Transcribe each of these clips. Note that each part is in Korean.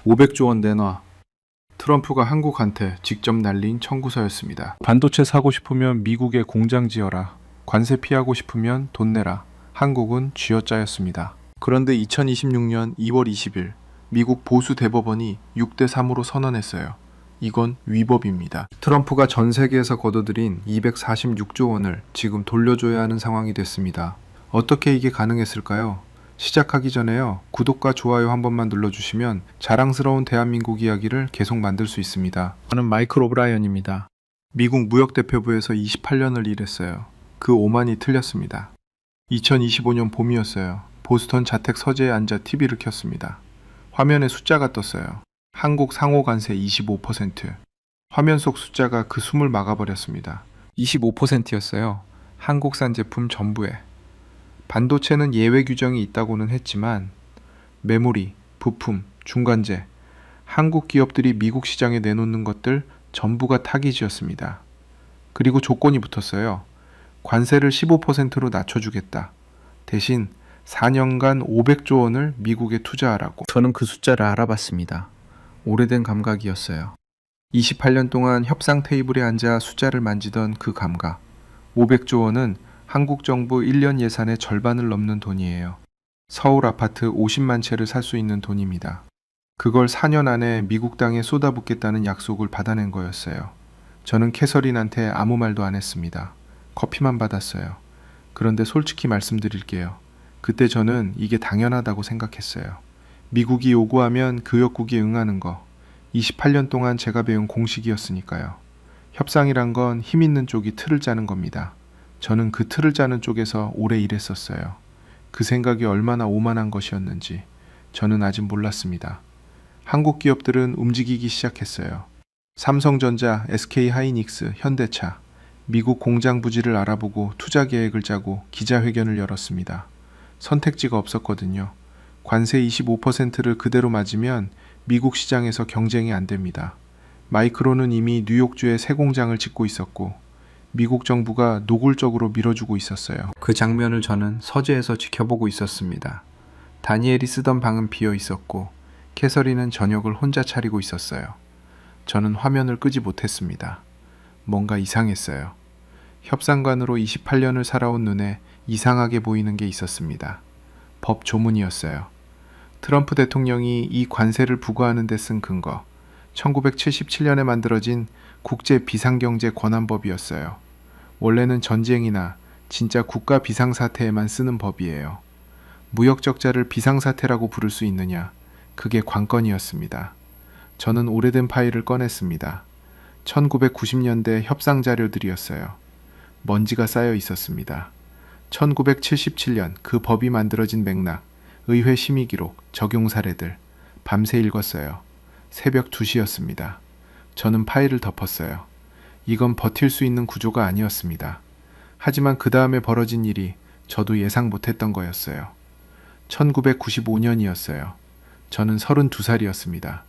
500조 원 내놔. 트럼프가 한국한테 직접 날린 청구서였습니다. 반도체 사고 싶으면 미국에 공장 지어라. 관세 피하고 싶으면 돈 내라. 한국은 쥐어짜였습니다. 그런데 2026년 2월 20일 미국 보수 대법원이 6대 3으로 선언했어요. 이건 위법입니다. 트럼프가 전 세계에서 거둬들인 246조 원을 지금 돌려줘야 하는 상황이 됐습니다. 어떻게 이게 가능했을까요? 시작하기 전에요. 구독과 좋아요 한 번만 눌러주시면 자랑스러운 대한민국 이야기를 계속 만들 수 있습니다. 저는 마이클 오브라이언입니다. 미국 무역대표부에서 28년을 일했어요. 그 오만이 틀렸습니다. 2025년 봄이었어요. 보스턴 자택 서재에 앉아 TV를 켰습니다. 화면에 숫자가 떴어요. 한국 상호 관세 25%. 화면 속 숫자가 그 숨을 막아버렸습니다. 25%였어요. 한국산 제품 전부에. 반도체는 예외 규정이 있다고는 했지만 메모리, 부품, 중간재, 한국 기업들이 미국 시장에 내놓는 것들 전부가 타깃이었습니다. 그리고 조건이 붙었어요. 관세를 15%로 낮춰주겠다. 대신 4년간 500조 원을 미국에 투자하라고. 저는 그 숫자를 알아봤습니다. 오래된 감각이었어요. 28년 동안 협상 테이블에 앉아 숫자를 만지던 그 감각. 500조 원은 한국 정부 1년 예산의 절반을 넘는 돈이에요. 서울 아파트 50만 채를 살 수 있는 돈입니다. 그걸 4년 안에 미국 땅에 쏟아붓겠다는 약속을 받아낸 거였어요. 저는 캐서린한테 아무 말도 안 했습니다. 커피만 받았어요. 그런데 솔직히 말씀드릴게요. 그때 저는 이게 당연하다고 생각했어요. 미국이 요구하면 그 역국이 응하는 거. 28년 동안 제가 배운 공식이었으니까요. 협상이란 건 힘 있는 쪽이 틀을 짜는 겁니다. 저는 그 틀을 짜는 쪽에서 오래 일했었어요. 그 생각이 얼마나 오만한 것이었는지 저는 아직 몰랐습니다. 한국 기업들은 움직이기 시작했어요. 삼성전자, SK하이닉스, 현대차, 미국 공장 부지를 알아보고 투자 계획을 짜고 기자회견을 열었습니다. 선택지가 없었거든요. 관세 25%를 그대로 맞으면 미국 시장에서 경쟁이 안 됩니다. 마이크론은 이미 뉴욕주에 새 공장을 짓고 있었고 미국 정부가 노골적으로 밀어주고 있었어요. 그 장면을 저는 서재에서 지켜보고 있었습니다. 다니엘이 쓰던 방은 비어 있었고 캐서린은 저녁을 혼자 차리고 있었어요. 저는 화면을 끄지 못했습니다. 뭔가 이상했어요. 협상관으로 28년을 살아온 눈에 이상하게 보이는 게 있었습니다. 법 조문이었어요. 트럼프 대통령이 이 관세를 부과하는 데 쓴 근거, 1977년에 만들어진 국제 비상경제 권한법이었어요. 원래는 전쟁이나 진짜 국가 비상사태에만 쓰는 법이에요. 무역 적자를 비상사태라고 부를 수 있느냐, 그게 관건이었습니다. 저는 오래된 파일을 꺼냈습니다. 1990년대 협상 자료들이었어요. 먼지가 쌓여 있었습니다. 1977년 그 법이 만들어진 맥락, 의회 심의 기록, 적용 사례들, 밤새 읽었어요. 새벽 2시였습니다. 저는 파일을 덮었어요. 이건 버틸 수 있는 구조가 아니었습니다. 하지만 그 다음에 벌어진 일이 저도 예상 못했던 거였어요. 1995년이었어요. 저는 32살이었습니다.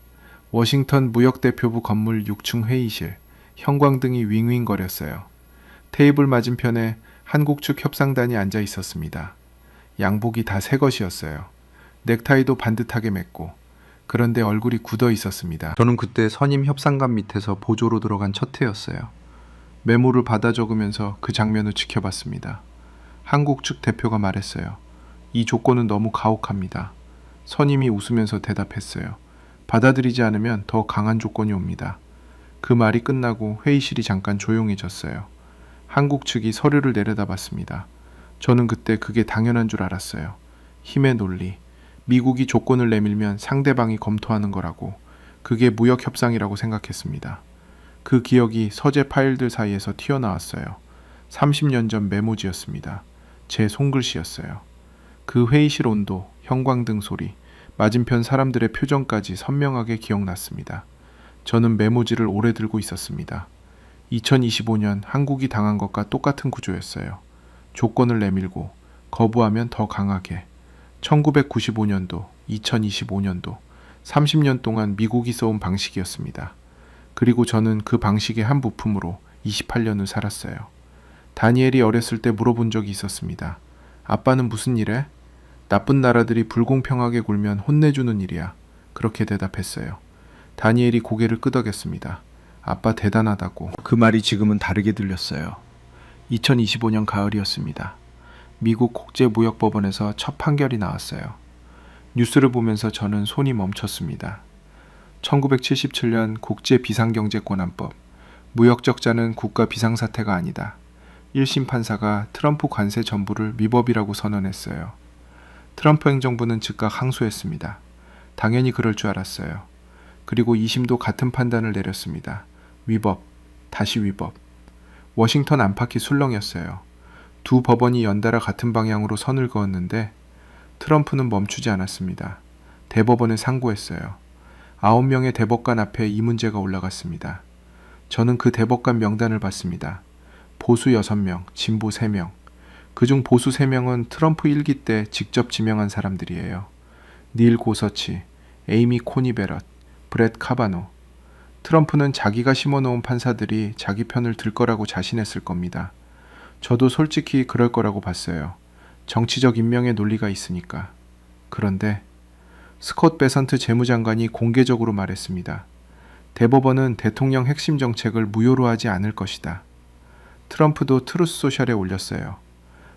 워싱턴 무역대표부 건물 6층 회의실, 형광등이 윙윙거렸어요. 테이블 맞은편에 한국 측 협상단이 앉아 있었습니다. 양복이 다 새 것이었어요. 넥타이도 반듯하게 맸고, 그런데 얼굴이 굳어 있었습니다. 저는 그때 선임 협상관 밑에서 보조로 들어간 첫 해였어요. 메모를 받아 적으면서 그 장면을 지켜봤습니다. 한국 측 대표가 말했어요. 이 조건은 너무 가혹합니다. 선임이 웃으면서 대답했어요. 받아들이지 않으면 더 강한 조건이 옵니다. 그 말이 끝나고 회의실이 잠깐 조용해졌어요. 한국 측이 서류를 내려다봤습니다. 저는 그때 그게 당연한 줄 알았어요. 힘의 논리. 미국이 조건을 내밀면 상대방이 검토하는 거라고. 그게 무역협상이라고 생각했습니다. 그 기억이 서재 파일들 사이에서 튀어나왔어요. 30년 전 메모지였습니다. 제 손글씨였어요. 그 회의실 온도, 형광등 소리, 맞은편 사람들의 표정까지 선명하게 기억났습니다. 저는 메모지를 오래 들고 있었습니다. 2025년 한국이 당한 것과 똑같은 구조였어요. 조건을 내밀고 거부하면 더 강하게. 1995년도, 2025년도, 30년 동안 미국이 써온 방식이었습니다. 그리고 저는 그 방식의 한 부품으로 28년을 살았어요. 다니엘이 어렸을 때 물어본 적이 있었습니다. 아빠는 무슨 일해? 나쁜 나라들이 불공평하게 굴면 혼내주는 일이야. 그렇게 대답했어요. 다니엘이 고개를 끄덕였습니다. 아빠 대단하다고. 그 말이 지금은 다르게 들렸어요. 2025년 가을이었습니다. 미국 국제무역법원에서 첫 판결이 나왔어요. 뉴스를 보면서 저는 손이 멈췄습니다. 1977년 국제비상경제권한법. 무역적자는 국가 비상사태가 아니다. 1심 판사가 트럼프 관세 전부를 위법이라고 선언했어요. 트럼프 행정부는 즉각 항소했습니다. 당연히 그럴 줄 알았어요. 그리고 2심도 같은 판단을 내렸습니다. 위법, 다시 위법. 워싱턴 안팎이 술렁였어요. 두 법원이 연달아 같은 방향으로 선을 그었는데 트럼프는 멈추지 않았습니다. 대법원에 상고했어요. 9명의 대법관 앞에 이 문제가 올라갔습니다. 저는 그 대법관 명단을 봤습니다. 보수 6명, 진보 3명. 그중 보수 3명은 트럼프 1기 때 직접 지명한 사람들이에요. 닐 고서치, 에이미 코니 베럿, 브렛 카바노. 트럼프는 자기가 심어놓은 판사들이 자기 편을 들 거라고 자신했을 겁니다. 저도 솔직히 그럴 거라고 봤어요. 정치적 임명의 논리가 있으니까. 그런데 스콧 베선트 재무장관이 공개적으로 말했습니다. 대법원은 대통령 핵심 정책을 무효로 하지 않을 것이다. 트럼프도 트루스 소셜에 올렸어요.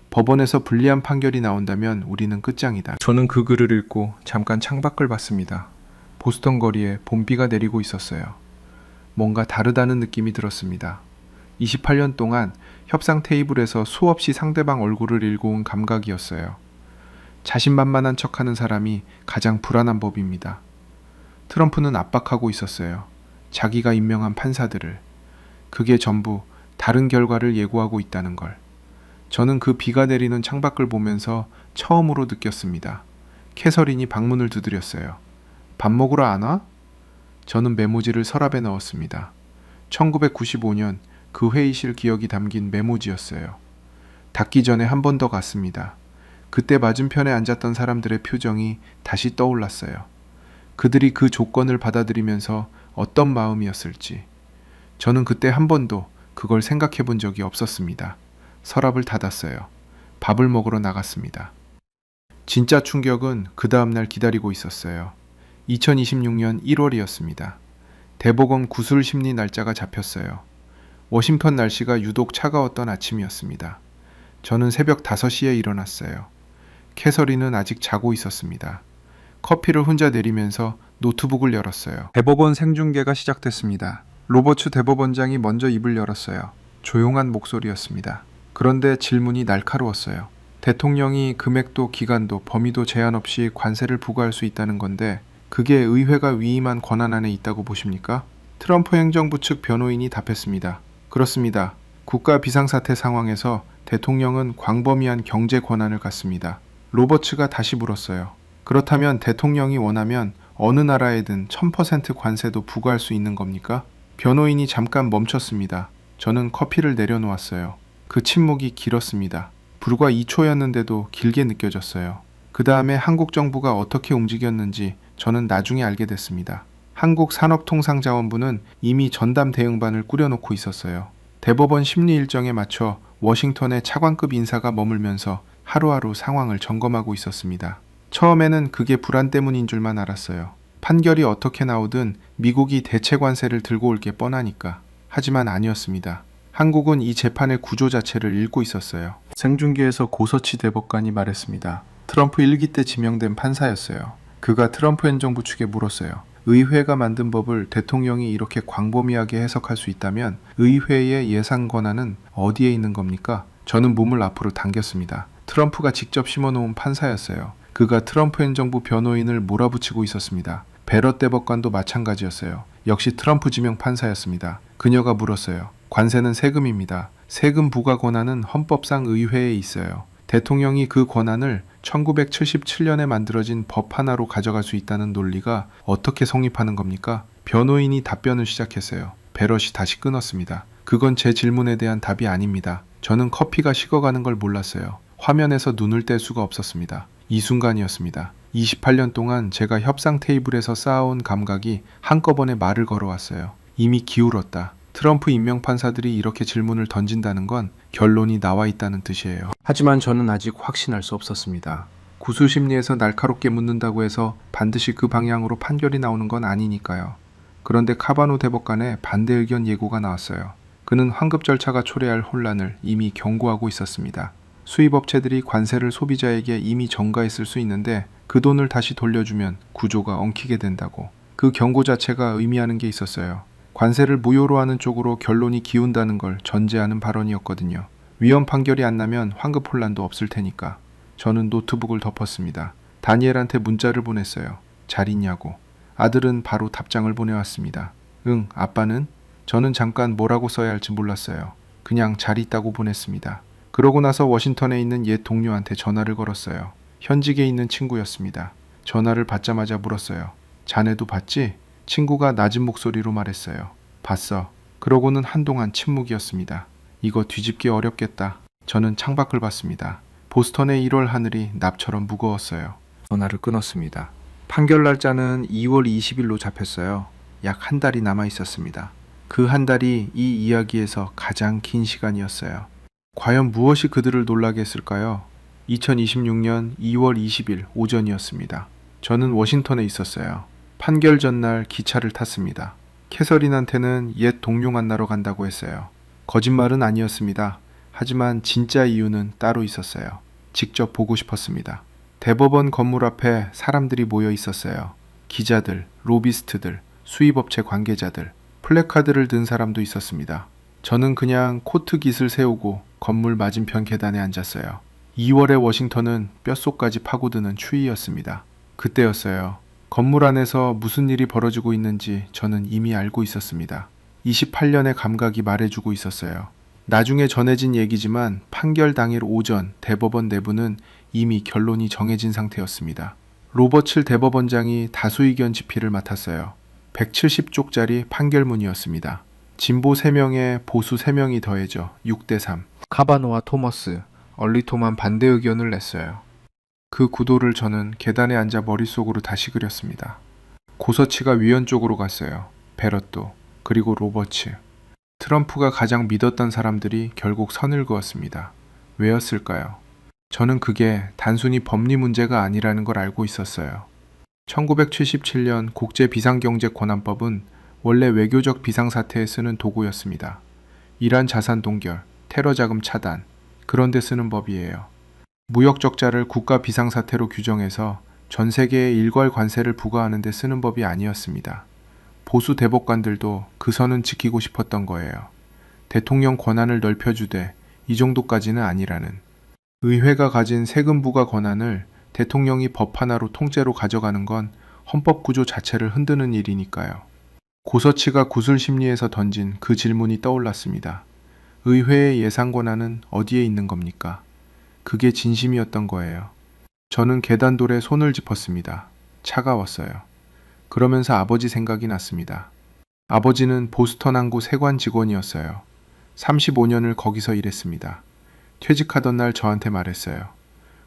법원에서 불리한 판결이 나온다면 우리는 끝장이다. 저는 그 글을 읽고 잠깐 창밖을 봤습니다. 보스턴 거리에 봄비가 내리고 있었어요. 뭔가 다르다는 느낌이 들었습니다. 28년 동안 협상 테이블에서 수없이 상대방 얼굴을 읽어온 감각이었어요. 자신만만한 척하는 사람이 가장 불안한 법입니다. 트럼프는 압박하고 있었어요. 자기가 임명한 판사들을. 그게 전부 다른 결과를 예고하고 있다는 걸. 저는 그 비가 내리는 창밖을 보면서 처음으로 느꼈습니다. 캐서린이 방문을 두드렸어요. 밥 먹으러 안 와? 저는 메모지를 서랍에 넣었습니다. 1995년 그 회의실 기억이 담긴 메모지였어요. 닫기 전에 한 번 더 갔습니다. 그때 맞은편에 앉았던 사람들의 표정이 다시 떠올랐어요. 그들이 그 조건을 받아들이면서 어떤 마음이었을지. 저는 그때 한 번도 그걸 생각해 본 적이 없었습니다. 서랍을 닫았어요. 밥을 먹으러 나갔습니다. 진짜 충격은 그 다음날 기다리고 있었어요. 2026년 1월이었습니다. 대법원 구술 심리 날짜가 잡혔어요. 워싱턴 날씨가 유독 차가웠던 아침이었습니다. 저는 새벽 5시에 일어났어요. 캐서린은 아직 자고 있었습니다. 커피를 혼자 내리면서 노트북을 열었어요. 대법원 생중계가 시작됐습니다. 로버츠 대법원장이 먼저 입을 열었어요. 조용한 목소리였습니다. 그런데 질문이 날카로웠어요. 대통령이 금액도 기간도 범위도 제한 없이 관세를 부과할 수 있다는 건데 그게 의회가 위임한 권한 안에 있다고 보십니까? 트럼프 행정부 측 변호인이 답했습니다. 그렇습니다. 국가 비상사태 상황에서 대통령은 광범위한 경제 권한을 갖습니다. 로버츠가 다시 물었어요. 그렇다면 대통령이 원하면 어느 나라에든 1000% 관세도 부과할 수 있는 겁니까? 변호인이 잠깐 멈췄습니다. 저는 커피를 내려놓았어요. 그 침묵이 길었습니다. 불과 2초였는데도 길게 느껴졌어요. 그 다음에 한국 정부가 어떻게 움직였는지 저는 나중에 알게 됐습니다. 한국산업통상자원부는 이미 전담 대응반을 꾸려놓고 있었어요. 대법원 심리 일정에 맞춰 워싱턴에 차관급 인사가 머물면서 하루하루 상황을 점검하고 있었습니다. 처음에는 그게 불안 때문인 줄만 알았어요. 판결이 어떻게 나오든 미국이 대체 관세를 들고 올 게 뻔하니까. 하지만 아니었습니다. 한국은 이 재판의 구조 자체를 읽고 있었어요. 생중계에서 고서치 대법관이 말했습니다. 트럼프 1기 때 지명된 판사였어요. 그가 트럼프 행정부 측에 물었어요. 의회가 만든 법을 대통령이 이렇게 광범위하게 해석할 수 있다면 의회의 예산 권한은 어디에 있는 겁니까? 저는 몸을 앞으로 당겼습니다. 트럼프가 직접 심어놓은 판사였어요. 그가 트럼프 행정부 변호인을 몰아붙이고 있었습니다. 베럿 대법관도 마찬가지였어요. 역시 트럼프 지명 판사였습니다. 그녀가 물었어요. 관세는 세금입니다. 세금 부과 권한은 헌법상 의회에 있어요. 대통령이 그 권한을 1977년에 만들어진 법 하나로 가져갈 수 있다는 논리가 어떻게 성립하는 겁니까? 변호인이 답변을 시작했어요. 베럿이 다시 끊었습니다. 그건 제 질문에 대한 답이 아닙니다. 저는 커피가 식어가는 걸 몰랐어요. 화면에서 눈을 뗄 수가 없었습니다. 이 순간이었습니다. 28년 동안 제가 협상 테이블에서 쌓아온 감각이 한꺼번에 말을 걸어왔어요. 이미 기울었다. 트럼프 임명 판사들이 이렇게 질문을 던진다는 건 결론이 나와 있다는 뜻이에요. 하지만 저는 아직 확신할 수 없었습니다. 구술심리에서 날카롭게 묻는다고 해서 반드시 그 방향으로 판결이 나오는 건 아니니까요. 그런데 카바노 대법관의 반대 의견 예고가 나왔어요. 그는 환급 절차가 초래할 혼란을 이미 경고하고 있었습니다. 수입업체들이 관세를 소비자에게 이미 전가했을 수 있는데 그 돈을 다시 돌려주면 구조가 엉키게 된다고. 그 경고 자체가 의미하는 게 있었어요. 관세를 무효로 하는 쪽으로 결론이 기운다는 걸 전제하는 발언이었거든요. 위헌 판결이 안 나면 환급 혼란도 없을 테니까. 저는 노트북을 덮었습니다. 다니엘한테 문자를 보냈어요. 잘 있냐고. 아들은 바로 답장을 보내왔습니다. 응, 아빠는? 저는 잠깐 뭐라고 써야 할지 몰랐어요. 그냥 잘 있다고 보냈습니다. 그러고 나서 워싱턴에 있는 옛 동료한테 전화를 걸었어요. 현직에 있는 친구였습니다. 전화를 받자마자 물었어요. 자네도 봤지? 친구가 낮은 목소리로 말했어요. 봤어. 그러고는 한동안 침묵이었습니다. 이거 뒤집기 어렵겠다. 저는 창밖을 봤습니다. 보스턴의 1월 하늘이 납처럼 무거웠어요. 전화를 끊었습니다. 판결 날짜는 2월 20일로 잡혔어요. 약 한 달이 남아 있었습니다. 그 한 달이 이 이야기에서 가장 긴 시간이었어요. 과연 무엇이 그들을 놀라게 했을까요? 2026년 2월 20일 오전이었습니다. 저는 워싱턴에 있었어요. 판결 전날 기차를 탔습니다. 캐서린한테는 옛 동료 만나러 간다고 했어요. 거짓말은 아니었습니다. 하지만 진짜 이유는 따로 있었어요. 직접 보고 싶었습니다. 대법원 건물 앞에 사람들이 모여 있었어요. 기자들, 로비스트들, 수입업체 관계자들, 플래카드를 든 사람도 있었습니다. 저는 그냥 코트 깃을 세우고 건물 맞은편 계단에 앉았어요. 2월의 워싱턴은 뼛속까지 파고드는 추위였습니다. 그때였어요. 건물 안에서 무슨 일이 벌어지고 있는지 저는 이미 알고 있었습니다. 28년의 감각이 말해주고 있었어요. 나중에 전해진 얘기지만 판결 당일 오전 대법원 내부는 이미 결론이 정해진 상태였습니다. 로버츠 대법원장이 다수의견 집필을 맡았어요. 170쪽짜리 판결문이었습니다. 진보 3명에 보수 3명이 더해져 6대3. 카바노와 토머스, 얼리토만 반대 의견을 냈어요. 그 구도를 저는 계단에 앉아 머릿속으로 다시 그렸습니다. 고서치가 위원 쪽으로 갔어요. 베럿도, 그리고 로버츠. 트럼프가 가장 믿었던 사람들이 결국 선을 그었습니다. 왜였을까요? 저는 그게 단순히 법리 문제가 아니라는 걸 알고 있었어요. 1977년 국제비상경제권한법은 원래 외교적 비상사태에 쓰는 도구였습니다. 이란 자산 동결, 테러 자금 차단, 그런 데 쓰는 법이에요. 무역 적자를 국가 비상사태로 규정해서 전 세계에 일괄 관세를 부과하는 데 쓰는 법이 아니었습니다. 보수 대법관들도 그 선은 지키고 싶었던 거예요. 대통령 권한을 넓혀주되 이 정도까지는 아니라는. 의회가 가진 세금 부과 권한을 대통령이 법 하나로 통째로 가져가는 건 헌법 구조 자체를 흔드는 일이니까요. 고서치가 구술심리에서 던진 그 질문이 떠올랐습니다. 의회의 예산 권한은 어디에 있는 겁니까? 그게 진심이었던 거예요. 저는 계단돌에 손을 짚었습니다. 차가웠어요. 그러면서 아버지 생각이 났습니다. 아버지는 보스턴 항구 세관 직원이었어요. 35년을 거기서 일했습니다. 퇴직하던 날 저한테 말했어요.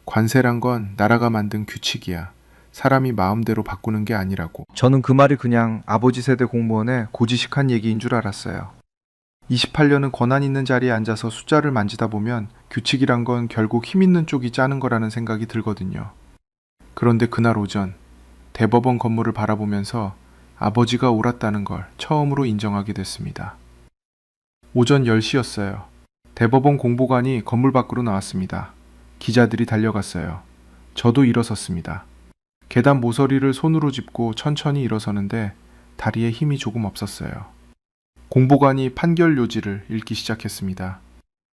관세란 건 나라가 만든 규칙이야. 사람이 마음대로 바꾸는 게 아니라고. 저는 그 말이 그냥 아버지 세대 공무원의 고지식한 얘기인 줄 알았어요. 28년은 권한 있는 자리에 앉아서 숫자를 만지다 보면 규칙이란 건 결국 힘 있는 쪽이 짜는 거라는 생각이 들거든요. 그런데 그날 오전 대법원 건물을 바라보면서 아버지가 옳았다는 걸 처음으로 인정하게 됐습니다. 오전 10시였어요. 대법원 공보관이 건물 밖으로 나왔습니다. 기자들이 달려갔어요. 저도 일어섰습니다. 계단 모서리를 손으로 짚고 천천히 일어서는데 다리에 힘이 조금 없었어요. 공보관이 판결 요지를 읽기 시작했습니다.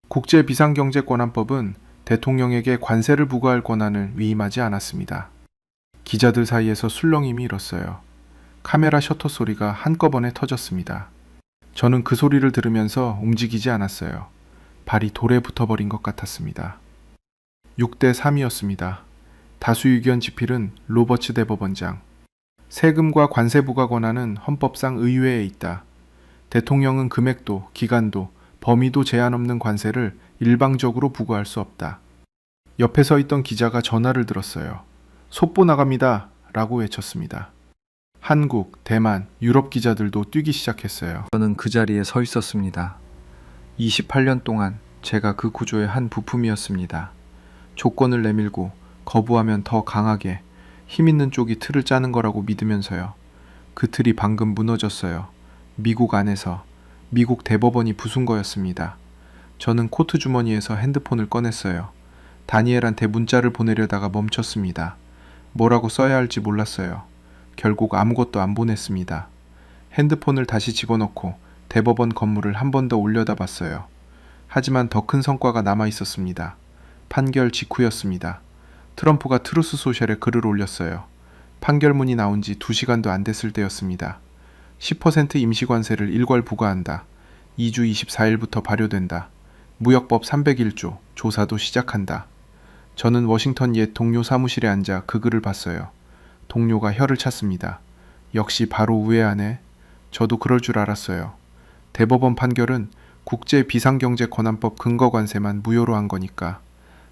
국제비상경제권한법은 대통령에게 관세를 부과할 권한을 위임하지 않았습니다. 기자들 사이에서 술렁임이 일었어요. 카메라 셔터 소리가 한꺼번에 터졌습니다. 저는 그 소리를 들으면서 움직이지 않았어요. 발이 돌에 붙어버린 것 같았습니다. 6대3이었습니다. 다수 의견 집필은 로버츠 대법원장. 세금과 관세 부과 권한은 헌법상 의회에 있다. 대통령은 금액도, 기간도, 범위도 제한 없는 관세를 일방적으로 부과할 수 없다. 옆에 서 있던 기자가 전화를 들었어요. 속보 나갑니다. 라고 외쳤습니다. 한국, 대만, 유럽 기자들도 뛰기 시작했어요. 저는 그 자리에 서 있었습니다. 28년 동안 제가 그 구조의 한 부품이었습니다. 조건을 내밀고 거부하면 더 강하게 힘 있는 쪽이 틀을 짜는 거라고 믿으면서요. 그 틀이 방금 무너졌어요. 미국 안에서. 미국 대법원이 부순 거였습니다. 저는 코트 주머니에서 핸드폰을 꺼냈어요. 다니엘한테 문자를 보내려다가 멈췄습니다. 뭐라고 써야 할지 몰랐어요. 결국 아무것도 안 보냈습니다. 핸드폰을 다시 집어넣고 대법원 건물을 한 번 더 올려다봤어요. 하지만 더 큰 성과가 남아 있었습니다. 판결 직후였습니다. 트럼프가 트루스 소셜에 글을 올렸어요. 판결문이 나온 지 2시간도 안 됐을 때였습니다. 10% 임시관세를 일괄 부과한다. 2주 24일부터 발효된다. 무역법 301조, 조사도 시작한다. 저는 워싱턴 옛 동료 사무실에 앉아 그 글을 봤어요. 동료가 혀를 찼습니다. 역시 바로 우회하네. 저도 그럴 줄 알았어요. 대법원 판결은 국제비상경제권한법 근거관세만 무효로 한 거니까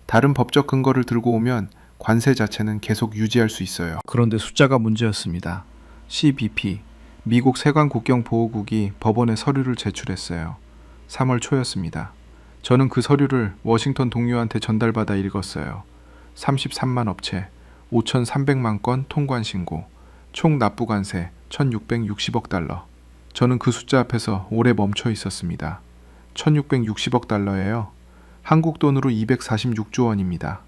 다른 법적 근거를 들고 오면 관세 자체는 계속 유지할 수 있어요. 그런데 숫자가 문제였습니다. CBP, 미국 세관국경보호국이 법원에 서류를 제출했어요. 3월 초였습니다. 저는 그 서류를 워싱턴 동료한테 전달받아 읽었어요. 33만 업체, 5,300만 건 통관 신고, 총 납부 관세 1,660억 달러. 저는 그 숫자 앞에서 오래 멈춰 있었습니다. 1,660억 달러예요. 한국 돈으로 246조 원입니다.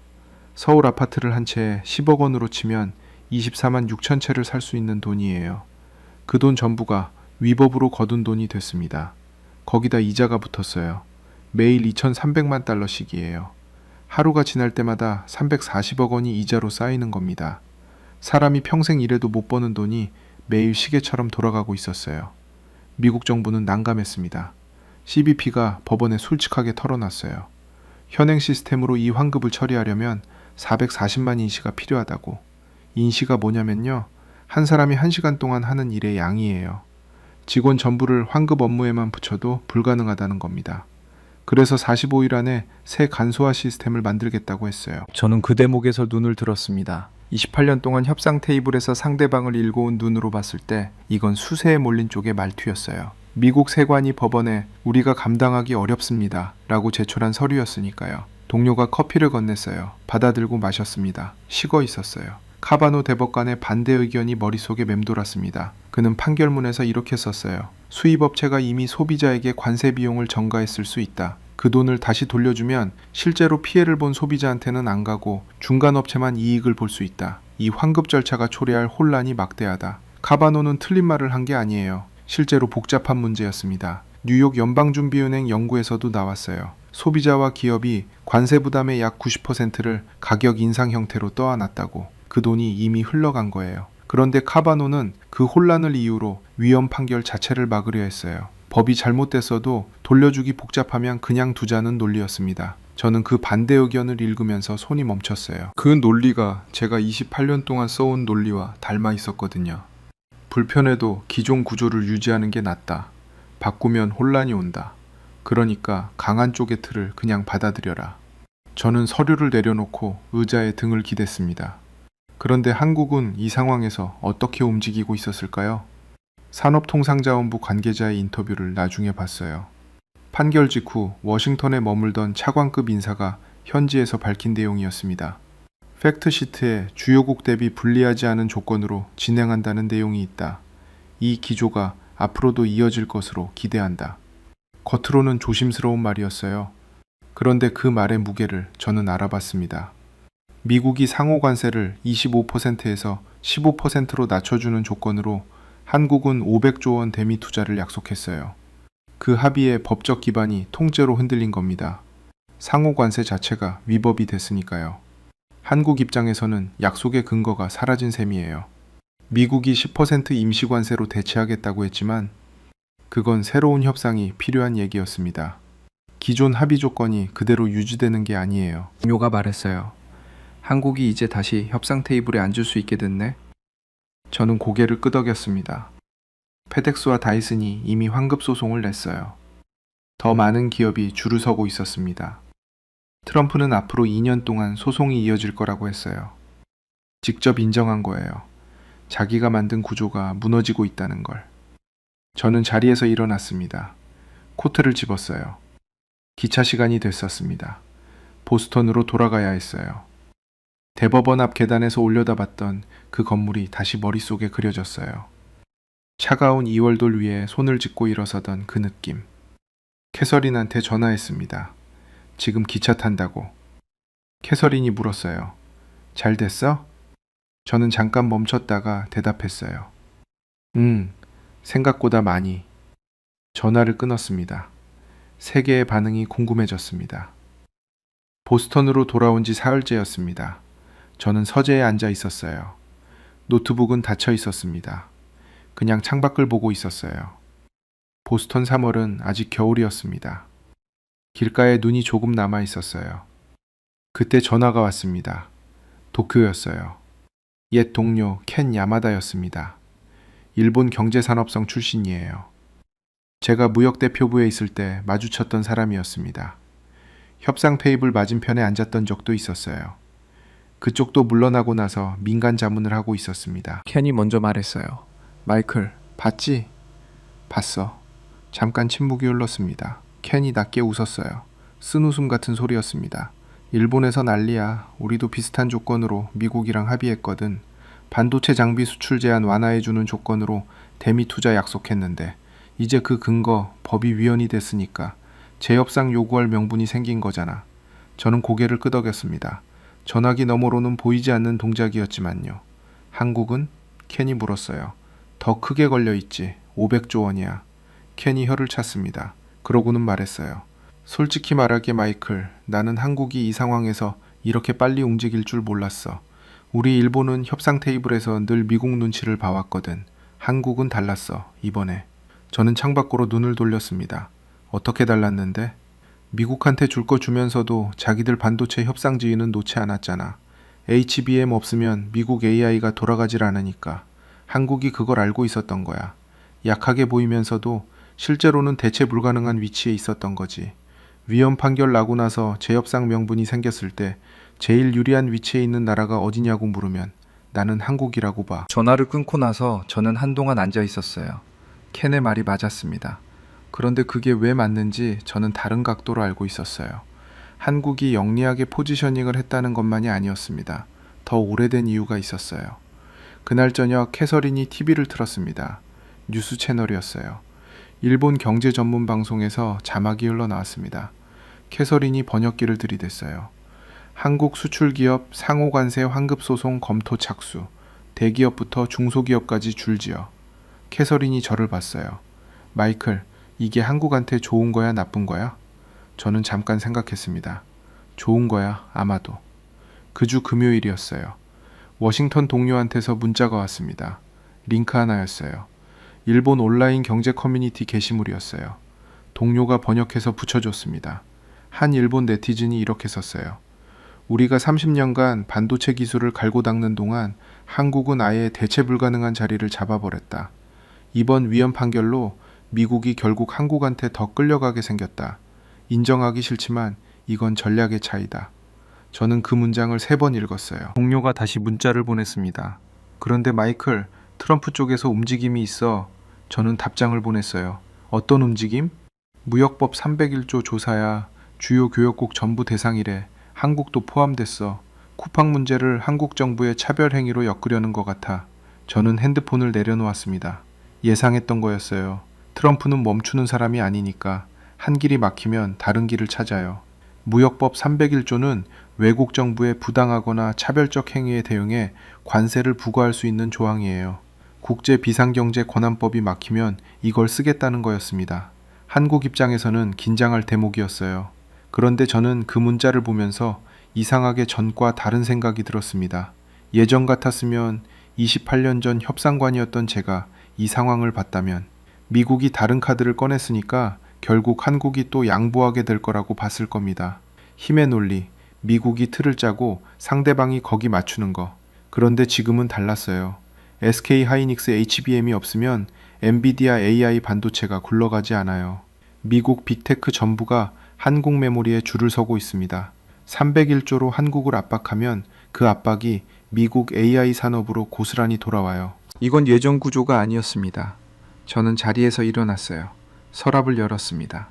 서울 아파트를 한 채에 10억 원으로 치면 24만 6천 채를 살 수 있는 돈이에요. 그 돈 전부가 위법으로 거둔 돈이 됐습니다. 거기다 이자가 붙었어요. 매일 2,300만 달러씩이에요. 하루가 지날 때마다 340억 원이 이자로 쌓이는 겁니다. 사람이 평생 일해도 못 버는 돈이 매일 시계처럼 돌아가고 있었어요. 미국 정부는 난감했습니다. CBP가 법원에 솔직하게 털어놨어요. 현행 시스템으로 이 환급을 처리하려면 440만 인시가 필요하다고. 인시가 뭐냐면요. 한 사람이 1시간 동안 하는 일의 양이에요. 직원 전부를 환급 업무에만 붙여도 불가능하다는 겁니다. 그래서 45일 안에 새 간소화 시스템을 만들겠다고 했어요. 저는 그 대목에서 눈을 들었습니다. 28년 동안 협상 테이블에서 상대방을 일궈온 눈으로 봤을 때 이건 수세에 몰린 쪽의 말투였어요. 미국 세관이 법원에 우리가 감당하기 어렵습니다 라고 제출한 서류였으니까요. 동료가 커피를 건넸어요. 받아들고 마셨습니다. 식어 있었어요. 카바노 대법관의 반대 의견이 머릿속에 맴돌았습니다. 그는 판결문에서 이렇게 썼어요. 수입업체가 이미 소비자에게 관세 비용을 전가했을 수 있다. 그 돈을 다시 돌려주면 실제로 피해를 본 소비자한테는 안 가고 중간업체만 이익을 볼 수 있다. 이 환급 절차가 초래할 혼란이 막대하다. 카바노는 틀린 말을 한 게 아니에요. 실제로 복잡한 문제였습니다. 뉴욕 연방준비은행 연구에서도 나왔어요. 소비자와 기업이 관세 부담의 약 90%를 가격 인상 형태로 떠안았다고. 그 돈이 이미 흘러간 거예요. 그런데 카바노는 그 혼란을 이유로 위헌 판결 자체를 막으려 했어요. 법이 잘못됐어도 돌려주기 복잡하면 그냥 두자는 논리였습니다. 저는 그 반대 의견을 읽으면서 손이 멈췄어요. 그 논리가 제가 28년 동안 써온 논리와 닮아 있었거든요. 불편해도 기존 구조를 유지하는 게 낫다. 바꾸면 혼란이 온다. 그러니까 강한 쪽의 틀을 그냥 받아들여라. 저는 서류를 내려놓고 의자에 등을 기댔습니다. 그런데 한국은 이 상황에서 어떻게 움직이고 있었을까요? 산업통상자원부 관계자의 인터뷰를 나중에 봤어요. 판결 직후 워싱턴에 머물던 차관급 인사가 현지에서 밝힌 내용이었습니다. 팩트시트에 주요국 대비 불리하지 않은 조건으로 진행한다는 내용이 있다. 이 기조가 앞으로도 이어질 것으로 기대한다. 겉으로는 조심스러운 말이었어요. 그런데 그 말의 무게를 저는 알아봤습니다. 미국이 상호 관세를 25%에서 15%로 낮춰주는 조건으로 한국은 500조 원 대미 투자를 약속했어요. 그 합의의 법적 기반이 통째로 흔들린 겁니다. 상호 관세 자체가 위법이 됐으니까요. 한국 입장에서는 약속의 근거가 사라진 셈이에요. 미국이 10% 임시관세로 대체하겠다고 했지만 그건 새로운 협상이 필요한 얘기였습니다. 기존 합의 조건이 그대로 유지되는 게 아니에요. 동료가 말했어요. 한국이 이제 다시 협상 테이블에 앉을 수 있게 됐네. 저는 고개를 끄덕였습니다. 페덱스와 다이슨이 이미 환급 소송을 냈어요. 더 많은 기업이 줄을 서고 있었습니다. 트럼프는 앞으로 2년 동안 소송이 이어질 거라고 했어요. 직접 인정한 거예요. 자기가 만든 구조가 무너지고 있다는 걸. 저는 자리에서 일어났습니다. 코트를 집었어요. 기차 시간이 됐었습니다. 보스턴으로 돌아가야 했어요. 대법원 앞 계단에서 올려다봤던 그 건물이 다시 머릿속에 그려졌어요. 차가운 2월돌 위에 손을 짚고 일어서던 그 느낌. 캐서린한테 전화했습니다. 지금 기차 탄다고. 캐서린이 물었어요. 잘 됐어? 저는 잠깐 멈췄다가 대답했어요. 생각보다 많이. 전화를 끊었습니다. 세계의 반응이 궁금해졌습니다. 보스턴으로 돌아온 지 사흘째였습니다. 저는 서재에 앉아 있었어요. 노트북은 닫혀 있었습니다. 그냥 창밖을 보고 있었어요. 보스턴 3월은 아직 겨울이었습니다. 길가에 눈이 조금 남아 있었어요. 그때 전화가 왔습니다. 도쿄였어요. 옛 동료 켄 야마다였습니다. 일본 경제산업성 출신이에요. 제가 무역대표부에 있을 때 마주쳤던 사람이었습니다. 협상 테이블 맞은편에 앉았던 적도 있었어요. 그쪽도 물러나고 나서 민간 자문을 하고 있었습니다. 켄이 먼저 말했어요. 마이클, 봤지? 봤어. 잠깐 침묵이 흘렀습니다. 켄이 낮게 웃었어요. 쓴웃음 같은 소리였습니다. 일본에서 난리야. 우리도 비슷한 조건으로 미국이랑 합의했거든. 반도체 장비 수출 제한 완화해주는 조건으로 대미 투자 약속했는데 이제 그 근거 법이 위헌이 됐으니까 재협상 요구할 명분이 생긴 거잖아. 저는 고개를 끄덕였습니다. 전화기 너머로는 보이지 않는 동작이었지만요. 한국은? 켄이 물었어요. 더 크게 걸려있지. 500조 원이야. 켄이 혀를 찼습니다. 그러고는 말했어요. 솔직히 말할게 마이클, 나는 한국이 이 상황에서 이렇게 빨리 움직일 줄 몰랐어. 우리 일본은 협상 테이블에서 늘 미국 눈치를 봐왔거든. 한국은 달랐어, 이번에. 저는 창밖으로 눈을 돌렸습니다. 어떻게 달랐는데? 미국한테 줄 거 주면서도 자기들 반도체 협상 지위는 놓지 않았잖아. HBM 없으면 미국 AI가 돌아가질 않으니까. 한국이 그걸 알고 있었던 거야. 약하게 보이면서도 실제로는 대체 불가능한 위치에 있었던 거지. 위헌 판결 나고 나서 재협상 명분이 생겼을 때 제일 유리한 위치에 있는 나라가 어디냐고 물으면 나는 한국이라고 봐. 전화를 끊고 나서 저는 한동안 앉아 있었어요. 켄의 말이 맞았습니다. 그런데 그게 왜 맞는지 저는 다른 각도로 알고 있었어요. 한국이 영리하게 포지셔닝을 했다는 것만이 아니었습니다. 더 오래된 이유가 있었어요. 그날 저녁 캐서린이 TV를 틀었습니다. 뉴스 채널이었어요. 일본 경제 전문 방송에서 자막이 흘러나왔습니다. 캐서린이 번역기를 들이댔어요. 한국 수출기업 상호관세 환급소송 검토 착수. 대기업부터 중소기업까지 줄지어. 캐서린이 저를 봤어요. 마이클, 이게 한국한테 좋은 거야, 나쁜 거야? 저는 잠깐 생각했습니다. 좋은 거야, 아마도. 그 주 금요일이었어요. 워싱턴 동료한테서 문자가 왔습니다. 링크 하나였어요. 일본 온라인 경제 커뮤니티 게시물이었어요. 동료가 번역해서 붙여줬습니다. 한 일본 네티즌이 이렇게 썼어요. 우리가 30년간 반도체 기술을 갈고 닦는 동안 한국은 아예 대체 불가능한 자리를 잡아버렸다. 이번 위헌 판결로 미국이 결국 한국한테 더 끌려가게 생겼다. 인정하기 싫지만 이건 전략의 차이다. 저는 그 문장을 3번 읽었어요. 동료가 다시 문자를 보냈습니다. 그런데 마이클, 트럼프 쪽에서 움직임이 있어. 저는 답장을 보냈어요. 어떤 움직임? 무역법 301조 조사야. 주요 교역국 전부 대상이래. 한국도 포함됐어. 쿠팡 문제를 한국 정부의 차별 행위로 엮으려는 것 같아. 저는 핸드폰을 내려놓았습니다. 예상했던 거였어요. 트럼프는 멈추는 사람이 아니니까 한 길이 막히면 다른 길을 찾아요. 무역법 301조는 외국 정부의 부당하거나 차별적 행위에 대응해 관세를 부과할 수 있는 조항이에요. 국제 비상경제 권한법이 막히면 이걸 쓰겠다는 거였습니다. 한국 입장에서는 긴장할 대목이었어요. 그런데 저는 그 문자를 보면서 이상하게 전과 다른 생각이 들었습니다. 예전 같았으면 28년 전 협상관이었던 제가 이 상황을 봤다면 미국이 다른 카드를 꺼냈으니까 결국 한국이 또 양보하게 될 거라고 봤을 겁니다. 힘의 논리, 미국이 틀을 짜고 상대방이 거기 맞추는 거. 그런데 지금은 달랐어요. SK 하이닉스 HBM이 없으면 엔비디아 AI 반도체가 굴러가지 않아요. 미국 빅테크 전부가 한국 메모리에 줄을 서고 있습니다. 301조로 한국을 압박하면 그 압박이 미국 AI 산업으로 고스란히 돌아와요. 이건 예전 구조가 아니었습니다. 저는 자리에서 일어났어요. 서랍을 열었습니다.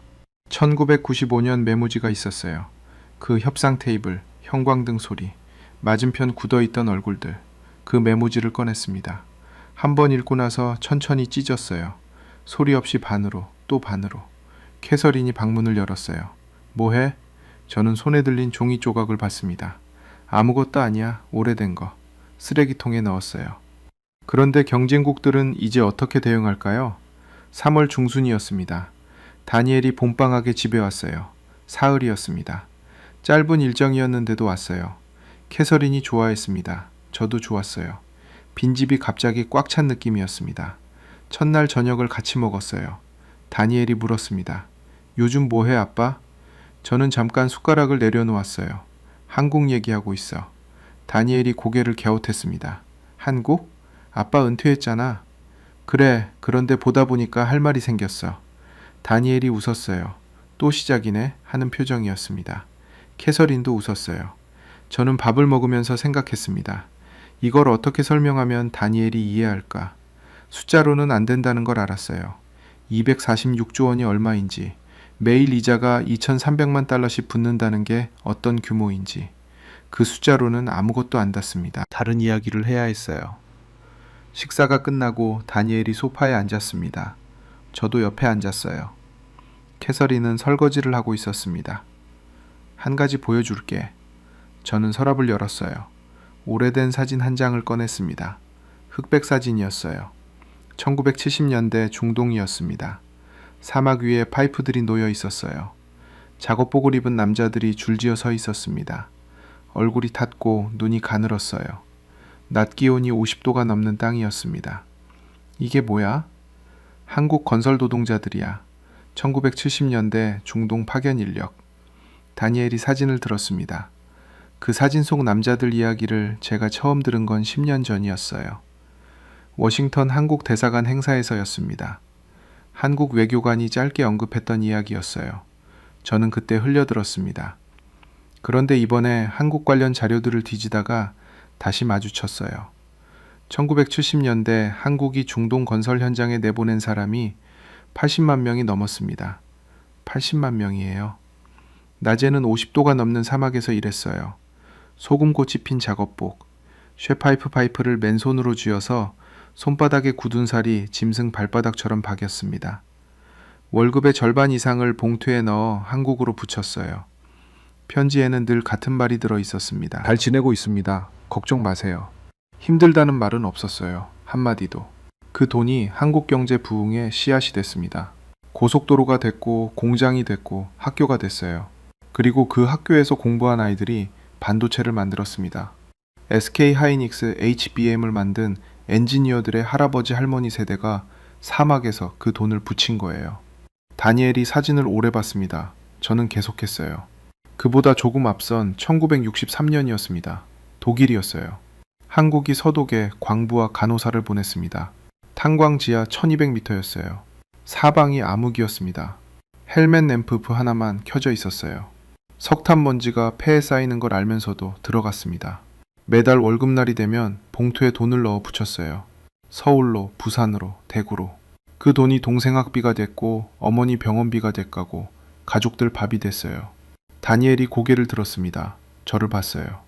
1995년 메모지가 있었어요. 그 협상 테이블, 형광등 소리, 맞은편 굳어있던 얼굴들, 그 메모지를 꺼냈습니다. 한 번 읽고 나서 천천히 찢었어요. 소리 없이 반으로, 또 반으로. 캐서린이 방문을 열었어요. 뭐해? 저는 손에 들린 종이 조각을 봤습니다. 아무것도 아니야. 오래된 거. 쓰레기통에 넣었어요. 그런데 경쟁국들은 이제 어떻게 대응할까요? 3월 중순이었습니다. 다니엘이 봄방학에 집에 왔어요. 사흘이었습니다. 짧은 일정이었는데도 왔어요. 캐서린이 좋아했습니다. 저도 좋았어요. 빈집이 갑자기 꽉 찬 느낌이었습니다. 첫날 저녁을 같이 먹었어요. 다니엘이 물었습니다. 요즘 뭐해 아빠? 저는 잠깐 숟가락을 내려놓았어요. 한국 얘기하고 있어. 다니엘이 고개를 갸웃했습니다. 한국? 아빠 은퇴했잖아. 그래, 그런데 보다 보니까 할 말이 생겼어. 다니엘이 웃었어요. 또 시작이네 하는 표정이었습니다. 캐서린도 웃었어요. 저는 밥을 먹으면서 생각했습니다. 이걸 어떻게 설명하면 다니엘이 이해할까? 숫자로는 안 된다는 걸 알았어요. 246조 원이 얼마인지, 매일 이자가 2,300만 달러씩 붙는다는 게 어떤 규모인지, 그 숫자로는 아무것도 안 닿습니다. 다른 이야기를 해야 했어요. 식사가 끝나고 다니엘이 소파에 앉았습니다. 저도 옆에 앉았어요. 캐서린은 설거지를 하고 있었습니다. 한 가지 보여줄게. 저는 서랍을 열었어요. 오래된 사진 한 장을 꺼냈습니다. 흑백 사진이었어요. 1970년대 중동이었습니다. 사막 위에 파이프들이 놓여 있었어요. 작업복을 입은 남자들이 줄지어 서 있었습니다. 얼굴이 탔고 눈이 가늘었어요. 낮 기온이 50도가 넘는 땅이었습니다. 이게 뭐야? 한국 건설 노동자들이야. 1970년대 중동 파견 인력. 다니엘이 사진을 들었습니다. 그 사진 속 남자들 이야기를 제가 처음 들은 건 10년 전이었어요. 워싱턴 한국 대사관 행사에서였습니다. 한국 외교관이 짧게 언급했던 이야기였어요. 저는 그때 흘려들었습니다. 그런데 이번에 한국 관련 자료들을 뒤지다가 다시 마주쳤어요. 1970년대 한국이 중동 건설 현장에 내보낸 사람이 80만 명이 넘었습니다. 80만 명이에요. 낮에는 50도가 넘는 사막에서 일했어요. 소금꽃이 핀 작업복, 쇠파이프 파이프를 맨손으로 쥐어서 손바닥에 굳은 살이 짐승 발바닥처럼 박였습니다. 월급의 절반 이상을 봉투에 넣어 한국으로 붙였어요. 편지에는 늘 같은 말이 들어 있었습니다. 잘 지내고 있습니다. 걱정 마세요. 힘들다는 말은 없었어요. 한마디도. 그 돈이 한국 경제 부흥의 씨앗이 됐습니다. 고속도로가 됐고 공장이 됐고 학교가 됐어요. 그리고 그 학교에서 공부한 아이들이 반도체를 만들었습니다. SK 하이닉스 HBM을 만든 엔지니어들의 할아버지 할머니 세대가 사막에서 그 돈을 붙인 거예요. 다니엘이 사진을 오래 봤습니다. 저는 계속했어요. 그보다 조금 앞선 1963년이었습니다. 독일이었어요. 한국이 서독에 광부와 간호사를 보냈습니다. 탄광 지하 1200m였어요. 사방이 암흑이었습니다. 헬멧 램프 하나만 켜져 있었어요. 석탄 먼지가 폐에 쌓이는 걸 알면서도 들어갔습니다. 매달 월급날이 되면 봉투에 돈을 넣어 붙였어요. 서울로, 부산으로, 대구로. 그 돈이 동생 학비가 됐고 어머니 병원비가 됐고 가족들 밥이 됐어요. 다니엘이 고개를 들었습니다. 저를 봤어요.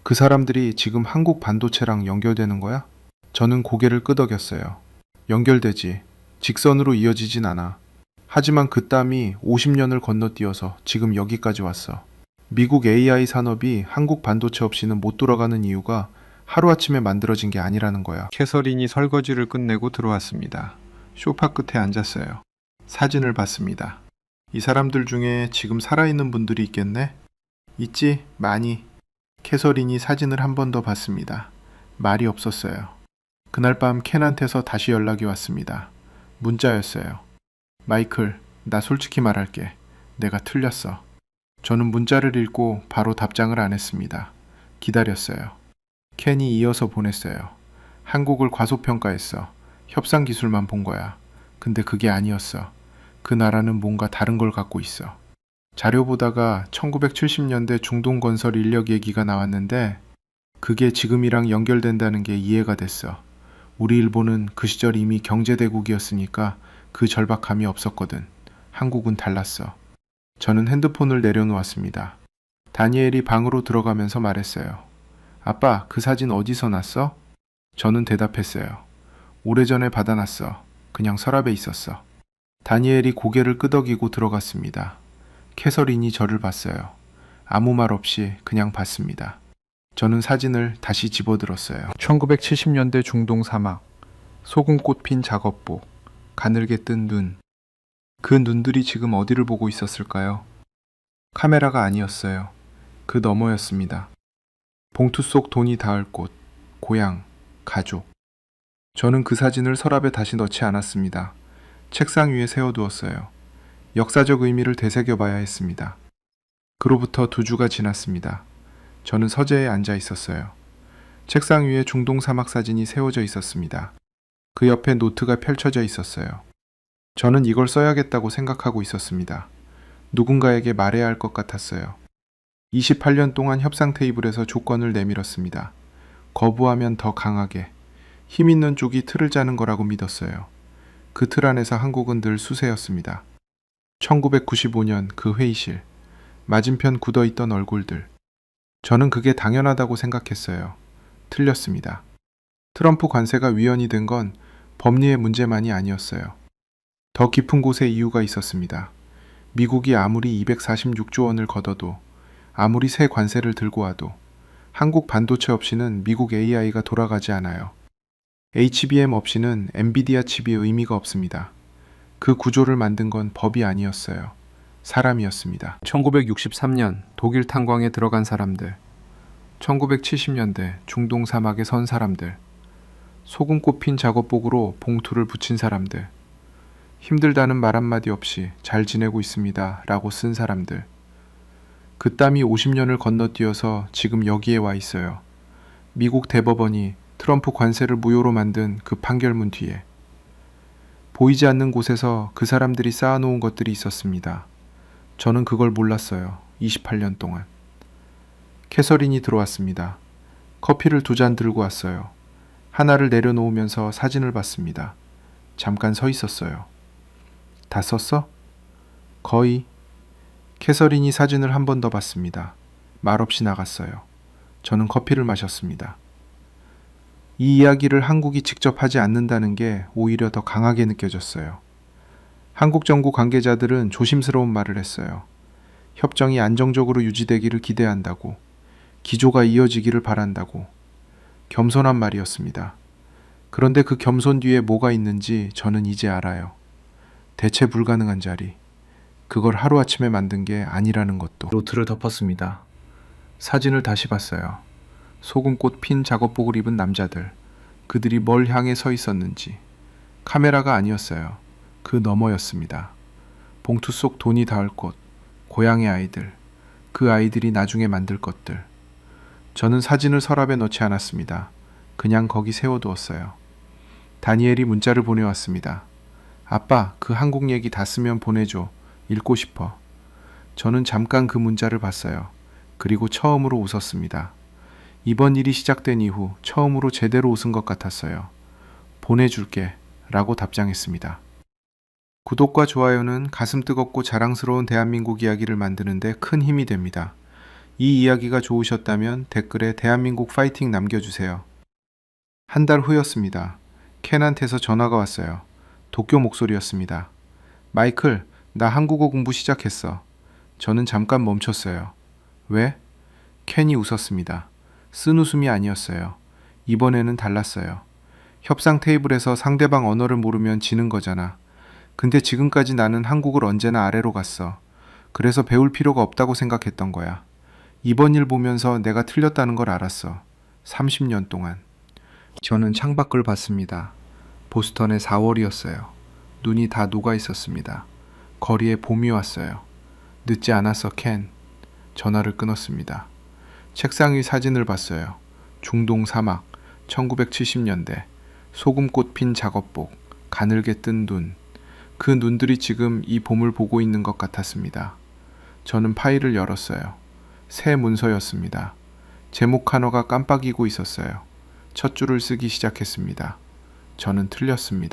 그 사람들이 지금 한국 반도체랑 연결되는 거야? 저는 고개를 끄덕였어요. 연결되지. 직선으로 이어지진 않아. 하지만 그 땀이 50년을 건너뛰어서 지금 여기까지 왔어. 미국 AI 산업이 한국 반도체 없이는 못 돌아가는 이유가 하루아침에 만들어진 게 아니라는 거야. 캐서린이 설거지를 끝내고 들어왔습니다. 소파 끝에 앉았어요. 사진을 봤습니다. 이 사람들 중에 지금 살아있는 분들이 있겠네? 있지, 많이. 캐서린이 사진을 한 번 더 봤습니다. 말이 없었어요. 그날 밤 켄한테서 다시 연락이 왔습니다. 문자였어요. 마이클, 나 솔직히 말할게. 내가 틀렸어. 저는 문자를 읽고 바로 답장을 안 했습니다. 기다렸어요. 켄이 이어서 보냈어요. 한국을 과소평가했어. 협상 기술만 본 거야. 근데 그게 아니었어. 그 나라는 뭔가 다른 걸 갖고 있어. 자료 보다가 1970년대 중동 건설 인력 얘기가 나왔는데 그게 지금이랑 연결된다는 게 이해가 됐어. 우리 일본은 그 시절 이미 경제대국이었으니까 그 절박함이 없었거든. 한국은 달랐어. 저는 핸드폰을 내려놓았습니다. 다니엘이 방으로 들어가면서 말했어요. 아빠, 그 사진 어디서 났어? 저는 대답했어요. 오래전에 받아놨어. 그냥 서랍에 있었어. 다니엘이 고개를 끄덕이고 들어갔습니다. 캐서린이 저를 봤어요. 아무 말 없이 그냥 봤습니다. 저는 사진을 다시 집어들었어요. 1970년대 중동 사막, 소금꽃 핀 작업복, 가늘게 뜬 눈. 그 눈들이 지금 어디를 보고 있었을까요? 카메라가 아니었어요. 그 너머였습니다. 봉투 속 돈이 닿을 곳, 고향, 가족. 저는 그 사진을 서랍에 다시 넣지 않았습니다. 책상 위에 세워두었어요. 역사적 의미를 되새겨봐야 했습니다. 그로부터 2주가 지났습니다. 저는 서재에 앉아 있었어요. 책상 위에 중동 사막 사진이 세워져 있었습니다. 그 옆에 노트가 펼쳐져 있었어요. 저는 이걸 써야겠다고 생각하고 있었습니다. 누군가에게 말해야 할 것 같았어요. 28년 동안 협상 테이블에서 조건을 내밀었습니다. 거부하면 더 강하게, 힘 있는 쪽이 틀을 짜는 거라고 믿었어요. 그 틀 안에서 한국은 늘 수세였습니다. 1995년 그 회의실, 맞은편 굳어있던 얼굴들. 저는 그게 당연하다고 생각했어요. 틀렸습니다. 트럼프 관세가 위헌이 된 건 법리의 문제만이 아니었어요. 더 깊은 곳에 이유가 있었습니다. 미국이 아무리 246조 원을 걷어도, 아무리 새 관세를 들고 와도 한국 반도체 없이는 미국 AI가 돌아가지 않아요. HBM 없이는 엔비디아 칩이 의미가 없습니다. 그 구조를 만든 건 법이 아니었어요. 사람이었습니다. 1963년 독일 탄광에 들어간 사람들, 1970년대 중동 사막에 선 사람들, 소금꽃 핀 작업복으로 봉투를 붙인 사람들, 힘들다는 말 한마디 없이 잘 지내고 있습니다 라고 쓴 사람들. 그 땀이 50년을 건너뛰어서 지금 여기에 와 있어요. 미국 대법원이 트럼프 관세를 무효로 만든 그 판결문 뒤에. 보이지 않는 곳에서 그 사람들이 쌓아놓은 것들이 있었습니다. 저는 그걸 몰랐어요. 28년 동안. 캐서린이 들어왔습니다. 커피를 2잔 들고 왔어요. 하나를 내려놓으면서 사진을 봤습니다. 잠깐 서 있었어요. 다 썼어? 거의. 캐서린이 사진을 한 번 더 봤습니다. 말없이 나갔어요. 저는 커피를 마셨습니다. 이 이야기를 한국이 직접 하지 않는다는 게 오히려 더 강하게 느껴졌어요. 한국 정부 관계자들은 조심스러운 말을 했어요. 협정이 안정적으로 유지되기를 기대한다고, 기조가 이어지기를 바란다고. 겸손한 말이었습니다. 그런데 그 겸손 뒤에 뭐가 있는지 저는 이제 알아요. 대체 불가능한 자리. 그걸 하루아침에 만든 게 아니라는 것도. 노트를 덮었습니다. 사진을 다시 봤어요. 소금꽃 핀 작업복을 입은 남자들. 그들이 뭘 향해 서 있었는지. 카메라가 아니었어요. 그 너머였습니다. 봉투 속 돈이 닿을 곳. 고향의 아이들. 그 아이들이 나중에 만들 것들. 저는 사진을 서랍에 넣지 않았습니다. 그냥 거기 세워두었어요. 다니엘이 문자를 보내왔습니다. 아빠, 그 한국 얘기 다 쓰면 보내줘. 읽고 싶어. 저는 잠깐 그 문자를 봤어요. 그리고 처음으로 웃었습니다. 이번 일이 시작된 이후 처음으로 제대로 웃은 것 같았어요. 보내줄게 라고 답장했습니다. 구독과 좋아요는 가슴 뜨겁고 자랑스러운 대한민국 이야기를 만드는데 큰 힘이 됩니다. 이 이야기가 좋으셨다면 댓글에 대한민국 파이팅 남겨주세요. 한 달 후였습니다. 켄한테서 전화가 왔어요. 도쿄 목소리였습니다. 마이클, 나 한국어 공부 시작했어. 저는 잠깐 멈췄어요. 왜? 켄이 웃었습니다. 쓴 웃음이 아니었어요. 이번에는 달랐어요. 협상 테이블에서 상대방 언어를 모르면 지는 거잖아. 근데 지금까지 나는 한국을 언제나 아래로 갔어. 그래서 배울 필요가 없다고 생각했던 거야. 이번 일 보면서 내가 틀렸다는 걸 알았어. 30년 동안. 저는 창밖을 봤습니다. 보스턴의 4월이었어요. 눈이 다 녹아 있었습니다. 거리에 봄이 왔어요. 늦지 않았어, 켄. 전화를 끊었습니다. 책상 위 사진을 봤어요. 중동 사막, 1970년대, 소금꽃 핀 작업복, 가늘게 뜬 눈. 그 눈들이 지금 이 봄을 보고 있는 것 같았습니다. 저는 파일을 열었어요. 새 문서였습니다. 제목 하나가 깜빡이고 있었어요. 첫 줄을 쓰기 시작했습니다. 저는 틀렸습니다.